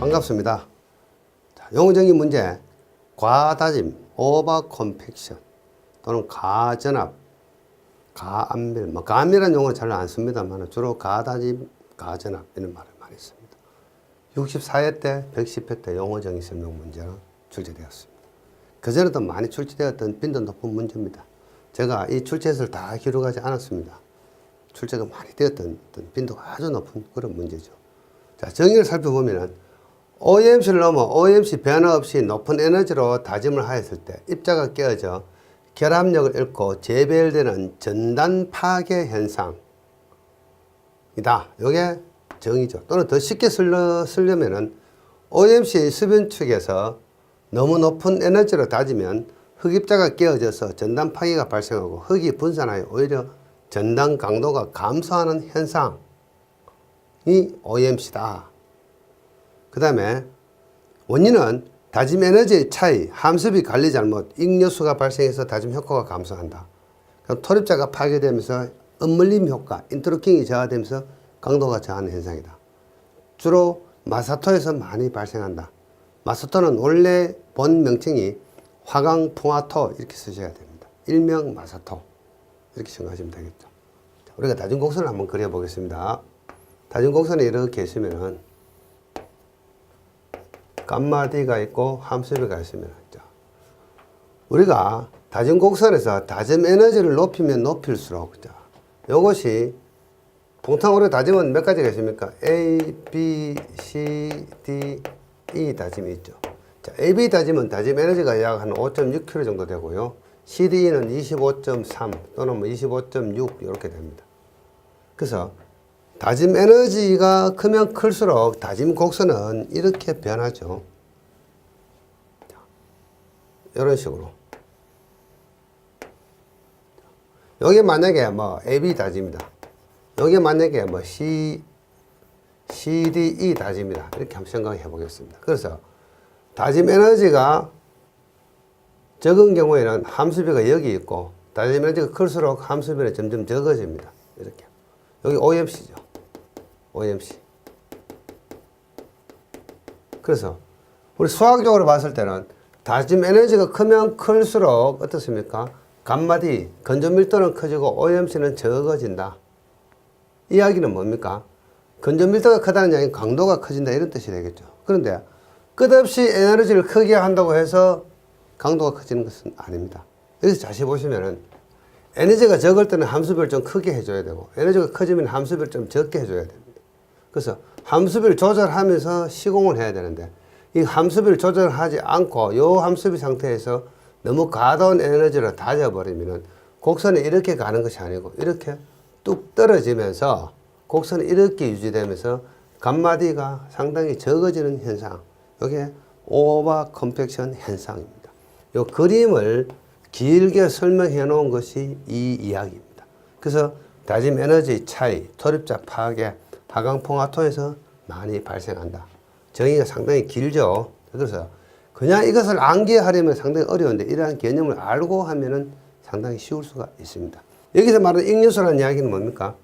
반갑습니다. 자, 용어정의 문제, 과다짐, 오버 컴팩션 또는 가전압, 가압밀, 가압밀이라는 용어는 잘 안 씁니다만 주로 가다짐, 가전압 이런 말을 많이 씁니다. 64회 때, 110회 때 용어정의 설명 문제가 출제되었습니다. 그전에도 많이 출제되었던 빈도 높은 문제입니다. 제가 이 출제서를 다 기록하지 않았습니다. 출제가 많이 되었던 빈도가 아주 높은 그런 문제죠. 자, 정의를 살펴보면은 OMC를 넘어 OMC 변화 없이 높은 에너지로 다짐을 하였을 때 입자가 깨어져 결합력을 잃고 재배열되는 전단 파괴 현상이다. 이게 정의죠. 또는 더 쉽게 쓰려면은 OMC 수변축에서 너무 높은 에너지로 다지면 흑입자가 깨어져서 전단 파괴가 발생하고 흑이 분산하여 오히려 전단 강도가 감소하는 현상이 OMC다. 그 다음에 원인은 다짐 에너지의 차이, 함수비 관리 잘못, 익요수가 발생해서 다짐 효과가 감소한다. 그럼 토립자가 파괴되면서 엇물림 효과, 인터로킹이 저하되면서 강도가 저하는 현상이다. 주로 마사토에서 많이 발생한다. 마사토는 원래 본 명칭이 화강풍화토 이렇게 쓰셔야 됩니다. 일명 마사토 이렇게 생각하시면 되겠죠. 우리가 다중곡선을 한번 그려보겠습니다. 다중곡선이 이렇게 있으면은 감마 D가 있고 함수비가 있으면 우리가 다중곡선에서 다짐 에너지를 높이면 높일수록 이것이 봉탕으로 다짐은 몇 가지가 있습니까? A, B, C, D, E 다짐이 있죠. 자, AB 다짐은 다짐 에너지가 약 한 5.6kg 정도 되고요. CDE는 25.3 또는 25.6 이렇게 됩니다. 그래서 다짐 에너지가 크면 클수록 다짐 곡선은 이렇게 변하죠. 이런 식으로. 여기 만약에 AB 다짐이다. 여기 만약에 CDE 다짐이다. 이렇게 한번 생각해 보겠습니다. 그래서 다짐 에너지가 적은 경우에는 함수비가 여기 있고 다짐 에너지가 클수록 함수비는 점점 적어집니다. 이렇게. 여기 OMC죠. OMC. 그래서 우리 수학적으로 봤을 때는 다짐 에너지가 크면 클수록 어떻습니까? 감마디 건조 밀도는 커지고 OMC는 적어진다. 이 이야기는 뭡니까? 건조 밀도가 크다는 이야기는 강도가 커진다 이런 뜻이 되겠죠. 그런데 끝없이 에너지를 크게 한다고 해서 강도가 커지는 것은 아닙니다. 여기서 자세히 보시면은 에너지가 적을 때는 함수비를 좀 크게 해줘야 되고 에너지가 커지면 함수비를 좀 적게 해줘야 됩니다. 그래서 함수비를 조절하면서 시공을 해야 되는데 이 함수비를 조절하지 않고 이 함수비 상태에서 너무 과다한 에너지를 다져버리면 곡선이 이렇게 가는 것이 아니고 이렇게 뚝 떨어지면서 곡선이 이렇게 유지되면서 감마디가 상당히 적어지는 현상, 이게 오버 컴팩션 현상입니다. 이 그림을 길게 설명해 놓은 것이 이 이야기입니다. 그래서 다짐 에너지 차이, 토립자 파괴, 화강풍화토에서 많이 발생한다. 정의가 상당히 길죠. 그래서 그냥 이것을 암기하려면 상당히 어려운데 이러한 개념을 알고 하면은 상당히 쉬울 수가 있습니다. 여기서 말하는 익요수라는 이야기는 뭡니까?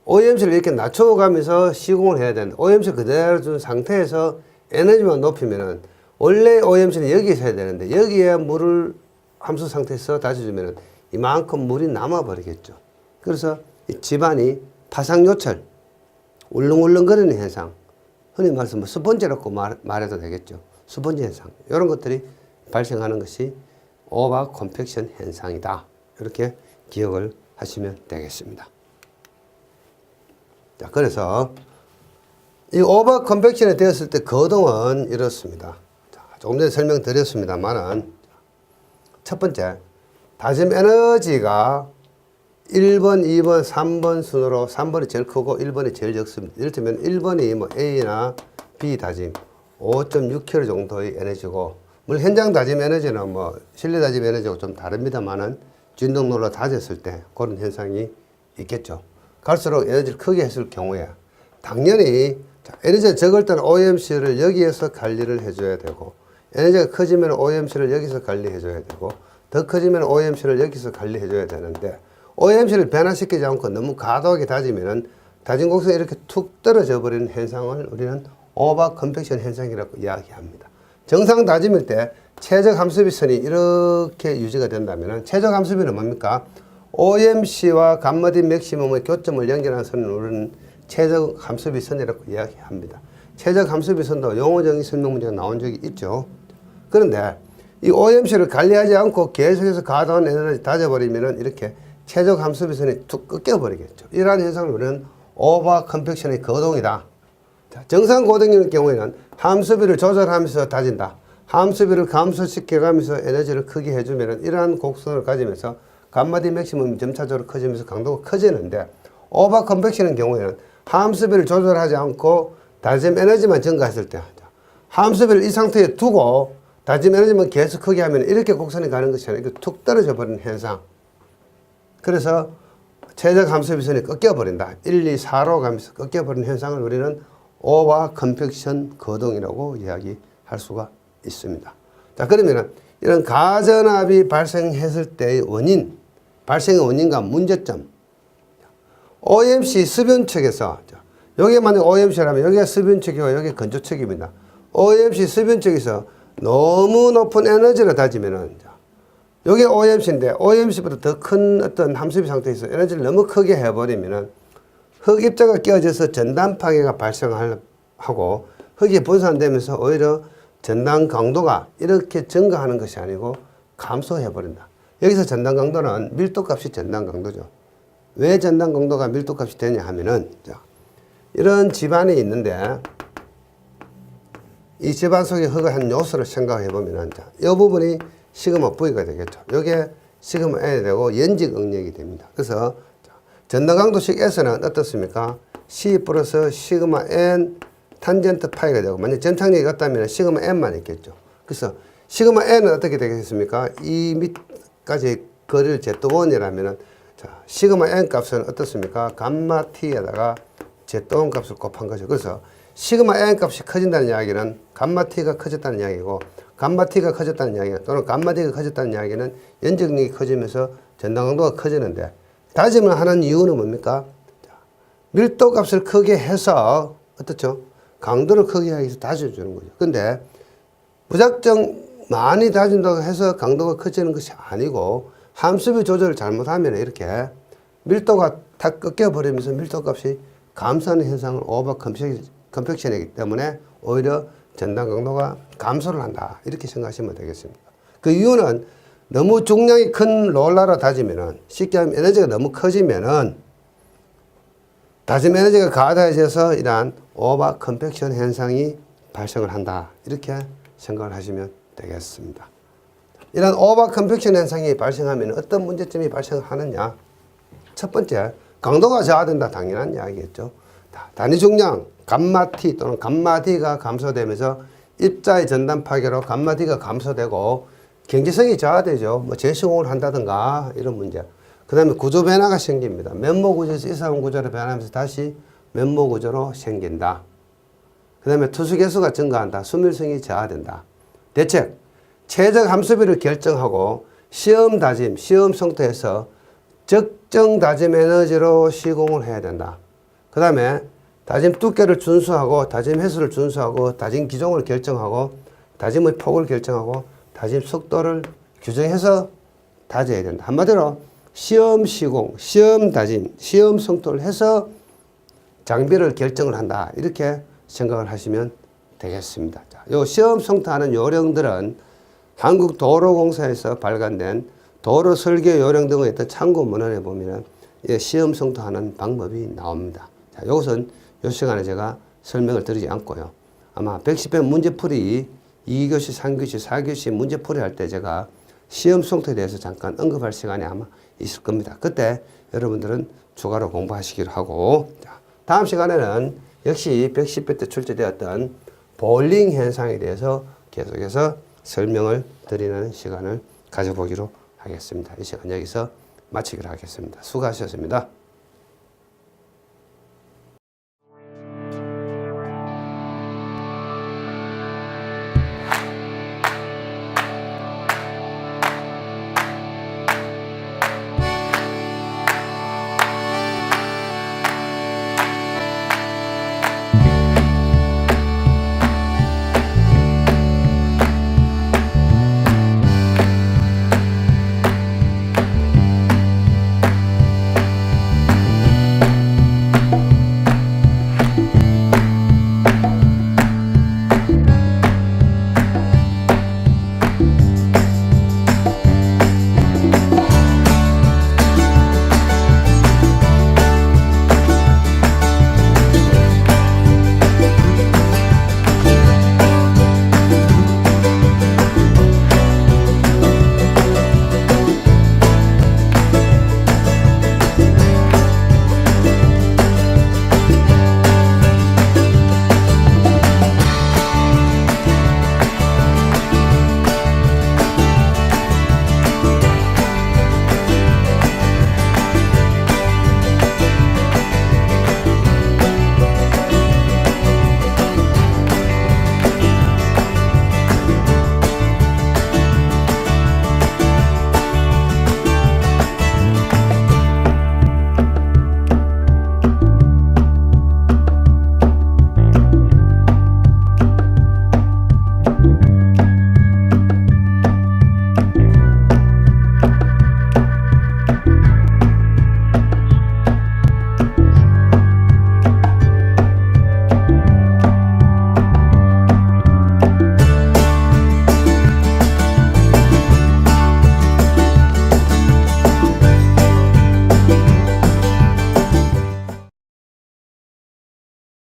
OMC를 이렇게 낮춰가면서 시공을 해야 되는데 OMC 그대로 준 상태에서 에너지만 높이면은 원래 OMC는 여기서 해야 되는데 여기에 물을 함수 상태에서 다져주면은 이만큼 물이 남아버리겠죠. 그래서 이 집안이 파상요철, 울렁울렁거리는 현상, 흔히 말해서 스펀지라고 말해도 되겠죠. 스펀지 현상, 이런 것들이 발생하는 것이 오버 컴팩션 현상이다. 이렇게 기억을 하시면 되겠습니다. 자, 그래서 이 오버 컴팩션이 되었을 때 거동은 이렇습니다. 자, 조금 전에 설명드렸습니다만은 첫 번째, 다짐 에너지가 1번, 2번, 3번 순으로 3번이 제일 크고 1번이 제일 적습니다. 이를테면 1번이 A나 B 다짐 5.6kg 정도의 에너지고, 물론 현장 다짐 에너지는 실내 다짐 에너지하고 좀 다릅니다만은 진동로로 다졌을 때 그런 현상이 있겠죠. 갈수록 에너지를 크게 했을 경우에 당연히 에너지가 적을 때는 OMC를 여기에서 관리를 해줘야 되고, 에너지가 커지면 OMC를 여기서 관리해줘야 되고, 더 커지면 OMC를 여기서 관리해줘야 되는데 OMC를 변화시키지 않고 너무 과도하게 다지면은 다진 곡선이 이렇게 툭 떨어져 버리는 현상을 우리는 오버 컴팩션 현상이라고 이야기합니다. 정상 다짐일 때 최적 함수비선이 이렇게 유지가 된다면 최적 함수비는 뭡니까? OMC와 감마디 맥시멈의 교점을 연결하는 선을 우리는 최적 함수비선이라고 이야기합니다. 최적 함수비선도 용어정의 설명 문제가 나온 적이 있죠. 그런데 이 OMC를 관리하지 않고 계속해서 가다운 에너지 다져버리면 이렇게 최적 함수비선이 툭 꺾여버리겠죠. 이러한 현상을 우리는 오버 컴팩션의 거동이다. 자, 정상 고동의 경우에는 함수비를 조절하면서 다진다. 함수비를 감소시켜가면서 에너지를 크게 해주면 이러한 곡선을 가지면서 감마디 맥시멈이 점차적으로 커지면서 강도가 커지는데 오버 컴팩션의 경우에는 함수비를 조절하지 않고 다짐 에너지만 증가했을 때 함수비를 이 상태에 두고 다짐 에너지만 계속 크게 하면 이렇게 곡선이 가는 것이 아니라 툭 떨어져 버리는 현상. 그래서 최적 함수비선이 꺾여버린다. 1, 2, 4로 가면서 꺾여버리는 현상을 우리는 오버 컴팩션 거동이라고 이야기할 수가 있습니다. 자, 그러면은 이런 가전압이 발생했을 때의 원인, 발생의 원인과 문제점. OMC 수변측에서, 여기에 만약 OMC라면 여기가 수변측이고 여기가 건조측입니다. OMC 수변측에서 너무 높은 에너지를 다지면은, 여기 OMC인데 OMC보다 더 큰 어떤 함수비 상태에서 에너지를 너무 크게 해버리면은 흙입자가 끼어져서 전단 파괴가 발생하고 흙이 분산되면서 오히려 전단 강도가 이렇게 증가하는 것이 아니고 감소해버린다. 여기서 전단 강도는 밀도값이 전단 강도죠. 왜 전단 강도가 밀도값이 되냐 하면은, 자, 이런 집안이 있는데 이 집안 속에 흙의 한 요소를 생각해 보면은, 자, 이 부분이 시그마 V가 되겠죠. 이게 시그마 N이 되고 연직 응력이 됩니다. 그래서 전단 강도식 S는 어떻습니까? C 플러스 시그마 N 탄젠트 파이가 되고, 만약 전착력이 같다면 시그마 N만 있겠죠. 그래서 시그마 N은 어떻게 되겠습니까? 이 밑까지 거리를 Z1이라면 자, 시그마 N 값은 어떻습니까? 감마 T에다가 Z1 값을 곱한 거죠. 그래서 시그마 N 값이 커진다는 이야기는 감마 T가 커졌다는 이야기고, 감마 T가 커졌다는 이야기는, 또는 감마 D가 커졌다는 이야기는 연적력이 커지면서 전단 강도가 커지는데, 다짐을 하는 이유는 뭡니까? 밀도 값을 크게 해서 어떻죠? 강도를 크게 하기 위해서 다져주는 거죠. 근데 무작정 많이 다진다고 해서 강도가 커지는 것이 아니고 함수비 조절을 잘못하면 이렇게 밀도가 다 꺾여버리면서 밀도 값이 감소하는 현상을 오버 컴팩션이기 때문에 오히려 전단 강도가 감소를 한다. 이렇게 생각하시면 되겠습니다. 그 이유는 너무 중량이 큰 롤러로 다지면은, 쉽게 하면 에너지가 너무 커지면은 다짐 에너지가 과다해져서 이러한 오버 컴팩션 현상이 발생을 한다. 이렇게 생각을 하시면 되겠습니다. 이런 오버 컴팩션 현상이 발생하면 어떤 문제점이 발생하느냐? 첫 번째, 강도가 저하된다. 당연한 이야기겠죠. 단위 중량 감마 T 또는 감마 D가 감소되면서 입자의 전단 파괴로 감마 D가 감소되고 경제성이 저하되죠. 뭐 재시공을 한다든가 이런 문제. 그 다음에 구조 변화가 생깁니다. 맨모 구조에서 이사원 구조로 변하면서 다시 맨모 구조로 생긴다. 그 다음에 투수 개수가 증가한다. 수밀성이 저하된다. 대책, 최적 함수비를 결정하고 시험 다짐, 시험 성토에서 적정 다짐 에너지로 시공을 해야 된다. 그 다음에 다짐 두께를 준수하고 다짐 횟수를 준수하고 다짐 기종을 결정하고 다짐의 폭을 결정하고 다짐 속도를 규정해서 다져야 된다. 한마디로 시험 시공, 시험 다짐, 시험 성토를 해서 장비를 결정을 한다. 이렇게 생각을 하시면 되겠습니다. 자, 요 시험 성토하는 요령들은 한국도로공사에서 발간된 도로 설계 요령 등의 어떤 참고 문헌에 보면 시험 성토하는 방법이 나옵니다. 자, 이것은 이 시간에 제가 설명을 드리지 않고요. 아마 110회 문제풀이 2교시, 3교시, 4교시 문제풀이 할 때 제가 시험 성토에 대해서 잠깐 언급할 시간이 아마 있을 겁니다. 그때 여러분들은 추가로 공부하시기로 하고, 자, 다음 시간에는 역시 110회 때 출제되었던 볼링 현상에 대해서 계속해서 설명을 드리는 시간을 가져보기로 하겠습니다. 이 시간 여기서 마치기로 하겠습니다. 수고하셨습니다.